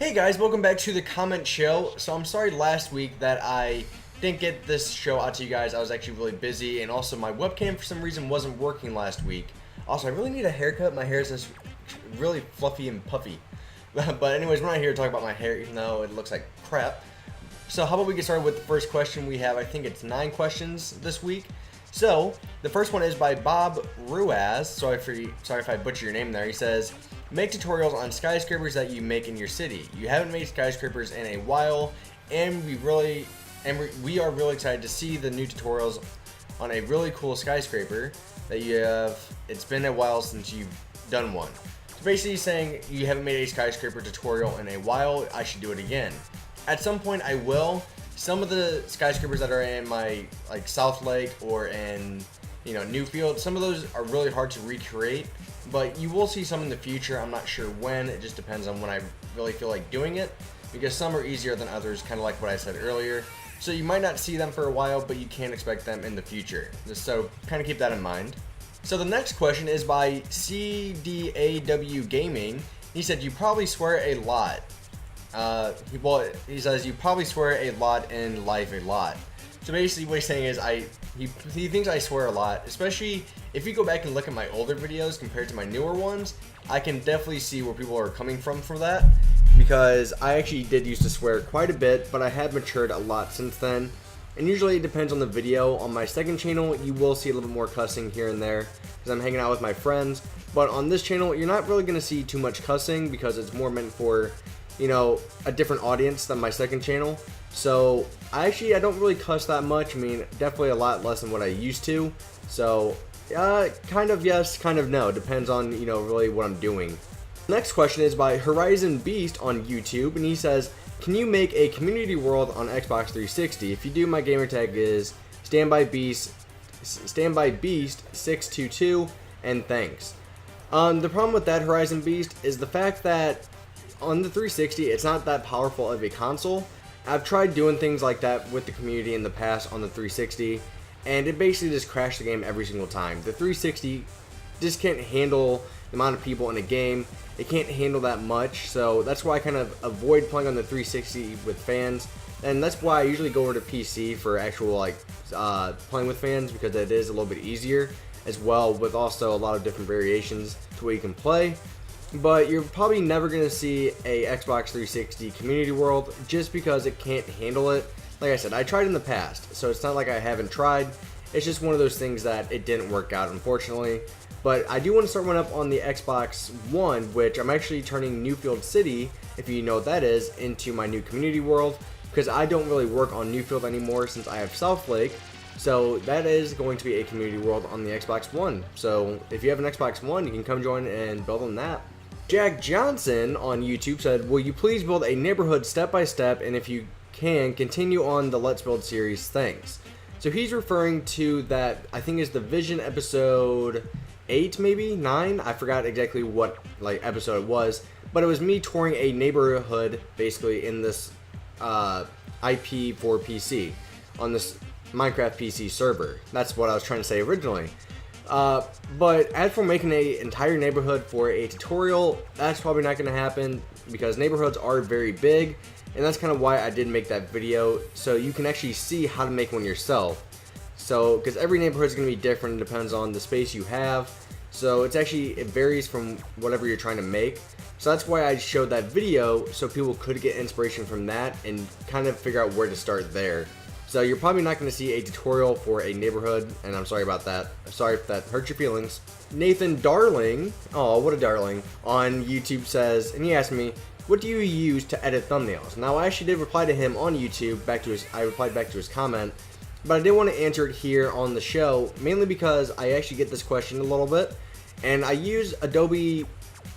Hey guys, welcome back to the comment show. So I'm sorry last week that I didn't get this show out to you guys. I was actually really busy, and also my webcam for some reason wasn't working last week. Also, I really need a haircut. My hair is just really fluffy and puffy. But anyways, we're not here to talk about my hair, even though it looks like crap. So how about we get started with the first question we have? I think it's 9 questions this week. So the first one is by Bob Ruaz. Sorry if I butcher your name there. He says, make tutorials on skyscrapers that you make in your city. You haven't made skyscrapers in a while, and we are really excited to see the new tutorials on a really cool skyscraper that you have. It's been a while since you've done one. So basically saying you haven't made a skyscraper tutorial in a while, I should do it again. At some point I will. Some of the skyscrapers that are in my South Lake or in Newfield, some of those are really hard to recreate, but you will see some in the future. I'm not sure when. It just depends on when I really feel like doing it, because some are easier than others, kind of like what I said earlier. So you might not see them for a while, but you can expect them in the future. So kind of keep that in mind. So the next question is by CDAW Gaming. He said, you probably swear a lot. He says you probably swear a lot in life a lot. So basically what he's saying is he thinks I swear a lot, especially if you go back and look at my older videos compared to my newer ones. I can definitely see where people are coming from for that, because I actually did used to swear quite a bit, but I have matured a lot since then. And usually it depends on the video. On my second channel, you will see a little bit more cussing here and there because I'm hanging out with my friends. But on this channel, you're not really going to see too much cussing because it's more meant for a different audience than my second channel. So I don't really cuss that much. I mean, definitely a lot less than what I used to. So kind of yes, kind of no. Depends on really what I'm doing. Next question is by Horizon Beast on YouTube, and he says, can you make a community world on Xbox 360? If you do, my gamertag is standbybeast 622, and thanks. The problem with that, Horizon Beast, is the fact that on the 360, it's not that powerful of a console. I've tried doing things like that with the community in the past on the 360, and it basically just crashed the game every single time. The 360 just can't handle the amount of people in a game. It can't handle that much, so that's why I kind of avoid playing on the 360 with fans, and that's why I usually go over to PC for actual playing with fans, because it is a little bit easier as well, with also a lot of different variations to where you can play. But you're probably never going to see a Xbox 360 community world just because it can't handle it. Like I said, I tried in the past, so it's not like I haven't tried. It's just one of those things that it didn't work out, unfortunately. But I do want to start one up on the Xbox One, which I'm actually turning Newfield City, if you know what that is, into my new community world, because I don't really work on Newfield anymore since I have South Lake. So that is going to be a community world on the Xbox One. So if you have an Xbox One, you can come join and build on that. Jack Johnson on YouTube said, will you please build a neighborhood step by step, and if you can, continue on the Let's Build series, thanks. So he's referring to that, I think is the Vision episode 8, maybe 9. I forgot exactly what episode it was, but it was me touring a neighborhood basically in this IP for PC on this Minecraft PC server. That's what I was trying to say originally. But as for making an entire neighborhood for a tutorial, that's probably not going to happen because neighborhoods are very big, and that's kind of why I did make that video, so you can actually see how to make one yourself. So, because every neighborhood is going to be different, it depends on the space you have, so it varies from whatever you're trying to make. So that's why I showed that video, so people could get inspiration from that and kind of figure out where to start there. So you're probably not going to see a tutorial for a neighborhood, and I'm sorry about that. Sorry if that hurt your feelings. Nathan Darling, oh what a darling, on YouTube says, and he asked me, what do you use to edit thumbnails? Now I actually did reply to him on YouTube, I replied back to his comment, but I didn't want to answer it here on the show, mainly because I actually get this question a little bit, and I use Adobe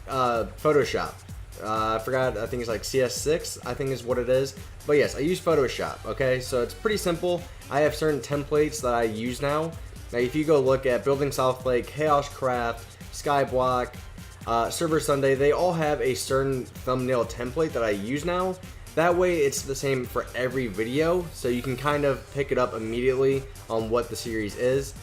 Photoshop. I forgot, I think it's like CS6, I think is what it is. But yes, I use Photoshop, okay? So it's pretty simple. I have certain templates that I use now. Now if you go look at Building South Lake, Chaos Craft, Skyblock, Server Sunday, they all have a certain thumbnail template that I use now. That way it's the same for every video, so you can kind of pick it up immediately on what the series is.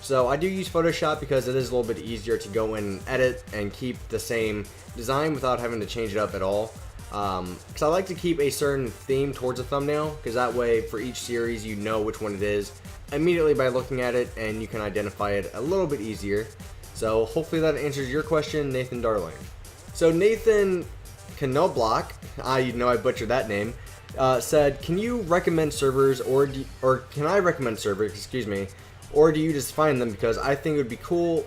So I do use Photoshop because it is a little bit easier to go in and edit and keep the same design without having to change it up at all. because I like to keep a certain theme towards a thumbnail, because that way for each series you know which one it is immediately by looking at it, and you can identify it a little bit easier. So hopefully that answers your question, Nathan Darling. So Nathan Knobloch, I butchered that name, said, can you recommend servers, or can I recommend servers, excuse me, or do you just find them, because I think it would be cool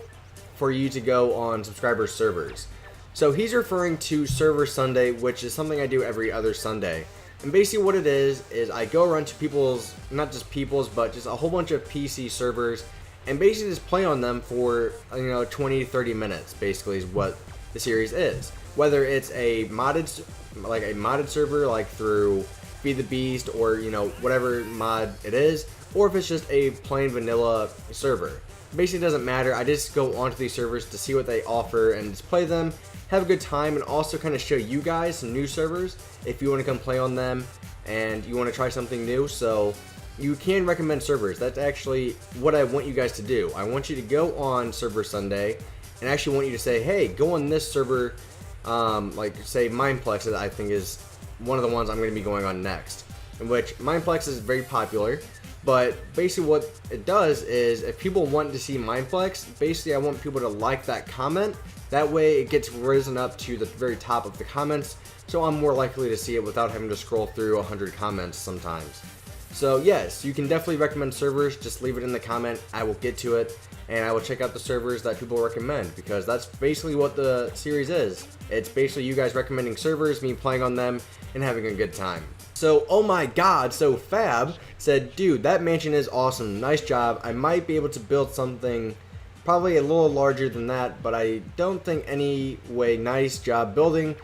for you to go on subscribers' servers. So he's referring to Server Sunday, which is something I do every other Sunday. And basically what it is I go around to people's, not just people's, but just a whole bunch of PC servers, and basically just play on them for, 20-30 minutes, basically is what the series is. Whether it's a modded server, like through Feed the Beast, or, whatever mod it is, or if it's just a plain vanilla server. Basically it doesn't matter, I just go onto these servers to see what they offer and just play them, have a good time, and also kind of show you guys some new servers if you want to come play on them and you want to try something new. So you can recommend servers. That's actually what I want you guys to do. I want you to go on Server Sunday, and actually want you to say, hey, go on this server, like say Mineplex, I think is one of the ones I'm going to be going on next, in which Mineplex is very popular. But basically what it does is, if people want to see Mineplex, basically I want people to like that comment. That way it gets risen up to the very top of the comments, so I'm more likely to see it without having to scroll through 100 comments sometimes. So yes, you can definitely recommend servers, just leave it in the comment, I will get to it, and I will check out the servers that people recommend, because that's basically what the series is. It's basically you guys recommending servers, me playing on them, and having a good time. So, oh my god, so Fab said, dude, that mansion is awesome, nice job, I might be able to build something probably a little larger than that, but I don't think anyway, nice job building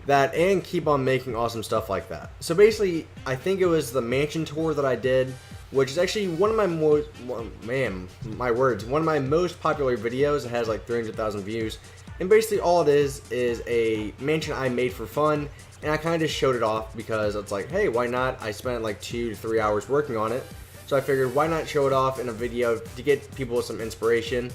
that and keep on making awesome stuff like that. So basically, I think it was the mansion tour that I did, which is actually one of my most, one of my most popular videos. It has like 300,000 views, and basically all it is a mansion I made for fun, and I kind of just showed it off because it's like, hey, why not? I spent like 2 to 3 hours working on it, so I figured why not show it off in a video to get people some inspiration,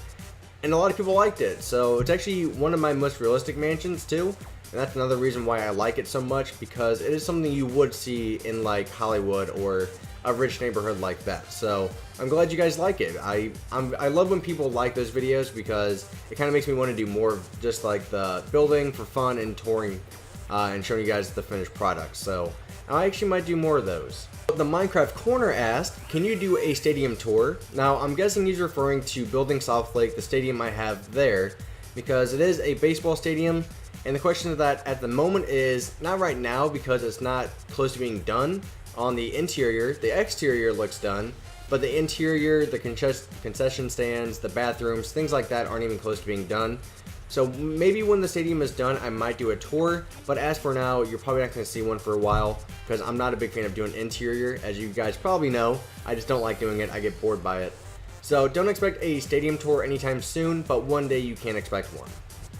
and a lot of people liked it. So it's actually one of my most realistic mansions too. And that's another reason why I like it so much, because it is something you would see in like Hollywood or a rich neighborhood like that. So I'm glad you guys like it. I love when people like those videos, because it kind of makes me want to do more of just like the building for fun and touring and showing you guys the finished product. So I actually might do more of those. The Minecraft Corner asked, can you do a stadium tour? Now I'm guessing he's referring to Building South Lake, the stadium I have there, because it is a baseball stadium. And the question of that at the moment is, not right now because it's not close to being done on the interior. The exterior looks done, but the interior, the concession stands, the bathrooms, things like that aren't even close to being done. So maybe when the stadium is done, I might do a tour, but as for now, you're probably not going to see one for a while, because I'm not a big fan of doing interior. As you guys probably know, I just don't like doing it. I get bored by it. So don't expect a stadium tour anytime soon, but one day you can expect one.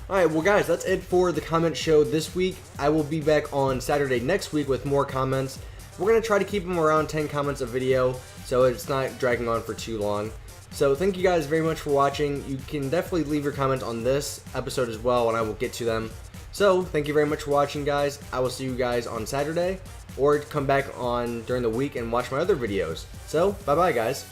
Alright, well guys, that's it for the comment show this week. I will be back on Saturday next week with more comments. We're going to try to keep them around 10 comments a video, so it's not dragging on for too long. So thank you guys very much for watching. You can definitely leave your comments on this episode as well, and I will get to them. So thank you very much for watching, guys. I will see you guys on Saturday, or come back on during the week and watch my other videos. So bye bye guys.